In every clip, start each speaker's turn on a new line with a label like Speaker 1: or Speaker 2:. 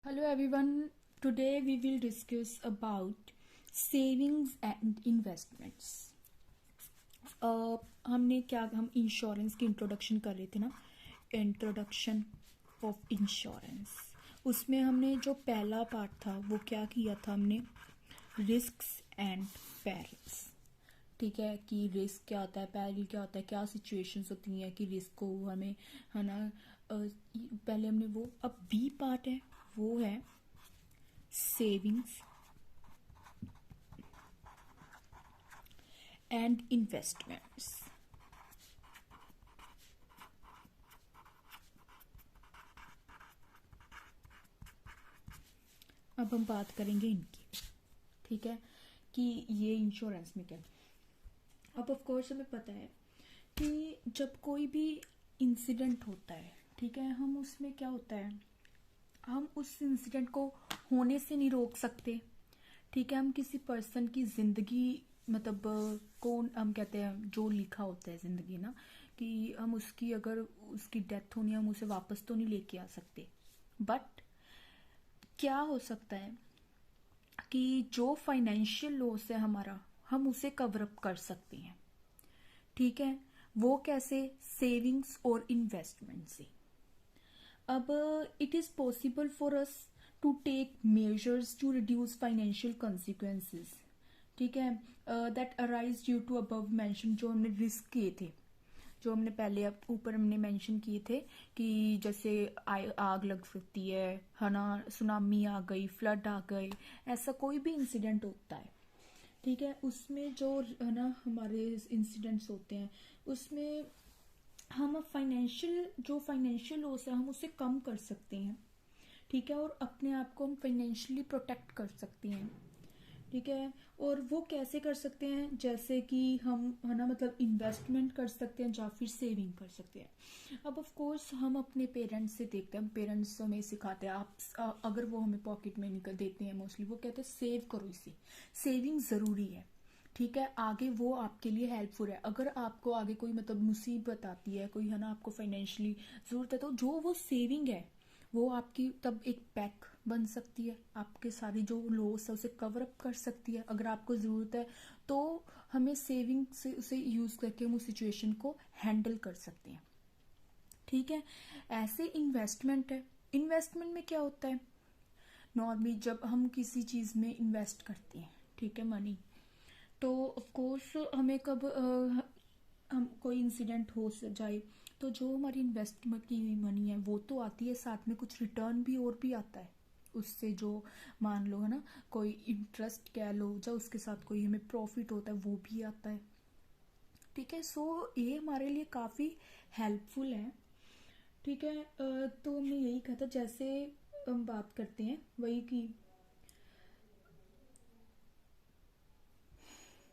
Speaker 1: Hello everyone. Today we will discuss about savings and investments. हम insurance की introduction कर रहे थे ना, इंट्रोडक्शन ऑफ इंश्योरेंस। उसमें हमने जो पहला पार्ट था वो क्या किया था, हमने रिस्क्स एंड पेरिल्स। ठीक है, कि रिस्क क्या होता है, पेरिल क्या होता है, क्या सिचुएशंस होती हैं कि रिस्क को हमें, है ना, पहले हमने वो। अब बी पार्ट है, वो है सेविंग्स एंड इन्वेस्टमेंट्स। अब हम बात करेंगे इनकी। ठीक है, कि ये इंश्योरेंस में क्या। अब ऑफ कोर्स हमें पता है कि जब कोई भी इंसिडेंट होता है, ठीक है, हम उसमें क्या होता है, हम उस इंसिडेंट को होने से नहीं रोक सकते। ठीक है, हम किसी पर्सन की जिंदगी, मतलब कौन, हम कहते हैं जो लिखा होता है जिंदगी ना, कि हम उसकी, अगर उसकी डेथ होनी है, हम उसे वापस तो नहीं लेके आ सकते। बट क्या हो सकता है कि जो फाइनेंशियल लॉस है हमारा, हम उसे कवर अप कर सकते हैं। ठीक है, वो कैसे, सेविंग्स और इन्वेस्टमेंट से। अब it is possible for us to take measures to reduce financial consequences। ठीक है, that arise due to above mention, जो हमने रिस्क किए थे, जो हमने पहले ऊपर हमने मेंशन किए थे, कि जैसे आग लग सकती है ना, सुनामी आ गई, फ्लड आ गए, ऐसा कोई भी इंसिडेंट होता है। ठीक है, उसमें जो, है ना, हमारे इंसिडेंट्स होते हैं, उसमें हम जो फाइनेंशियल लॉस है हम उसे कम कर सकते हैं। ठीक है, और अपने आप को हम फाइनेंशियली प्रोटेक्ट कर सकते हैं। ठीक है, और वो कैसे कर सकते हैं, जैसे कि हम, है ना, मतलब इन्वेस्टमेंट कर सकते हैं या फिर सेविंग कर सकते हैं। अब ऑफ कोर्स हम अपने पेरेंट्स से देखते हैं, पेरेंट्स हमें सिखाते हैं, अगर वो हमें पॉकेट मनी कर देते हैं, मोस्टली वो कहते हैं सेव करो, इसे सेविंग ज़रूरी है। ठीक है, आगे वो आपके लिए हेल्पफुल है। अगर आपको आगे कोई, मतलब मुसीबत आती है कोई, है ना, आपको फाइनेंशियली ज़रूरत है, तो जो वो सेविंग है वो आपकी तब एक पैक बन सकती है, आपके सारी जो लॉस है उसे कवर अप कर सकती है। अगर आपको ज़रूरत है तो हमें सेविंग से उसे यूज़ करके हम उस सिचुएशन को हैंडल कर सकते हैं। ठीक है, ऐसे इन्वेस्टमेंट है। इन्वेस्टमेंट में क्या होता है, नॉर्मली जब हम किसी चीज़ में इन्वेस्ट करते हैं, ठीक है, मनी, तो ऑफ कोर्स हमें कब हम कोई इंसिडेंट हो जाए, तो जो हमारी इन्वेस्टमेंट की हुई मनी है वो तो आती है, साथ में कुछ रिटर्न भी और भी आता है उससे, जो मान लो, है ना, कोई इंटरेस्ट कह लो, या उसके साथ कोई हमें प्रॉफिट होता है वो भी आता है। ठीक है, सो ये हमारे लिए काफ़ी हेल्पफुल है। ठीक है, तो हमने यही कहा था, जैसे हम बात करते हैं वही कि,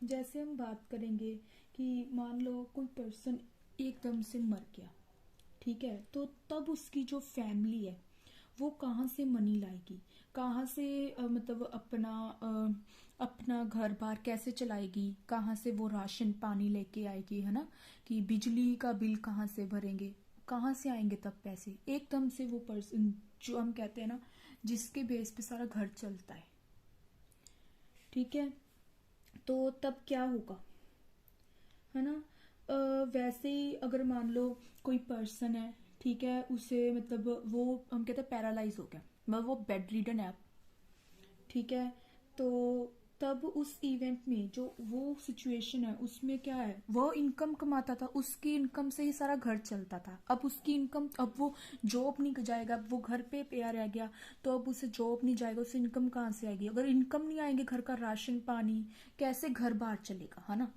Speaker 1: जैसे हम बात करेंगे कि मान लो कोई पर्सन एकदम से मर गया। ठीक है, तो तब उसकी जो फैमिली है वो कहाँ से मनी लाएगी, कहाँ से मतलब अपना घर बार कैसे चलाएगी, कहाँ से वो राशन पानी लेके आएगी, है ना, कि बिजली का बिल कहाँ से भरेंगे, कहाँ से आएंगे तब पैसे। एकदम से वो पर्सन, जो हम कहते हैं ना, जिसके बेस पे सारा घर चलता है, ठीक है, तो तब क्या होगा, है ना। वैसे ही अगर मान लो कोई पर्सन है, ठीक है, उसे, मतलब वो हम कहते हैं पैरालाइज हो गया, मतलब वो बेड रीडन है, ठीक है, तो तब उस इवेंट में जो वो सिचुएशन है उसमें क्या है, वो इनकम कमाता था, उसकी इनकम से ही सारा घर चलता था। अब उसकी इनकम, अब वो जॉब नहीं जाएगा, अब वो घर पे पेया रह गया, तो अब उसे जॉब नहीं जाएगा, उसे इनकम कहाँ से आएगी, अगर इनकम नहीं आएगी, घर का राशन पानी कैसे घर बाहर चलेगा, है ना।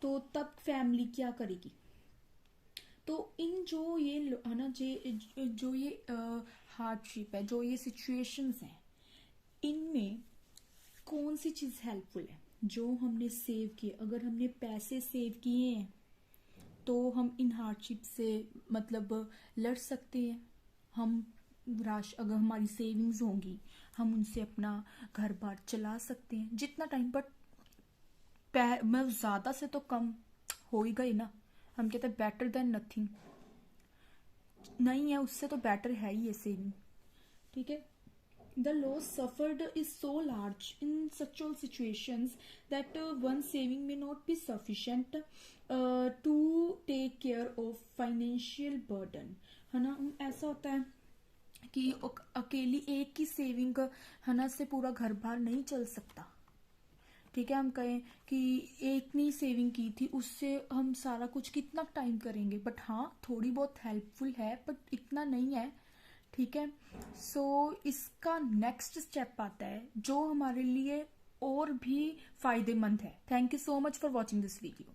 Speaker 1: तो तब फैमिली क्या करेगी। तो इन जो ये है ना, जो ये हार्डशिप है, जो ये सिचुएशंस हैं, इनमें कौन सी चीज़ हेल्पफुल है, जो हमने सेव किए, अगर हमने पैसे सेव किए हैं तो हम इन हार्डशिप से, मतलब लड़ सकते हैं। हम अगर हमारी सेविंग्स होंगी, हम उनसे अपना घर बार चला सकते हैं जितना टाइम, बट मैं ज़्यादा से तो कम हो ही गई ना। हम कहते हैं बेटर देन नथिंग, नहीं है उससे तो बेटर है ही है सेविंग। ठीक है, the loss suffered is so large in such all situations that one saving may not be sufficient to take care of financial burden, है ना। ऐसा होता है कि अकेली एक ही सेविंग, है ना, से पूरा घर बार नहीं चल सकता। ठीक है, हम कहें कि एक ने सेविंग की थी, उससे हम सारा कुछ कितना टाइम करेंगे, बट हाँ थोड़ी बहुत हेल्पफुल है, बट इतना नहीं है। ठीक है, सो इसका नेक्स्ट स्टेप आता है जो हमारे लिए और भी फायदेमंद है। Thank you so much for watching this video.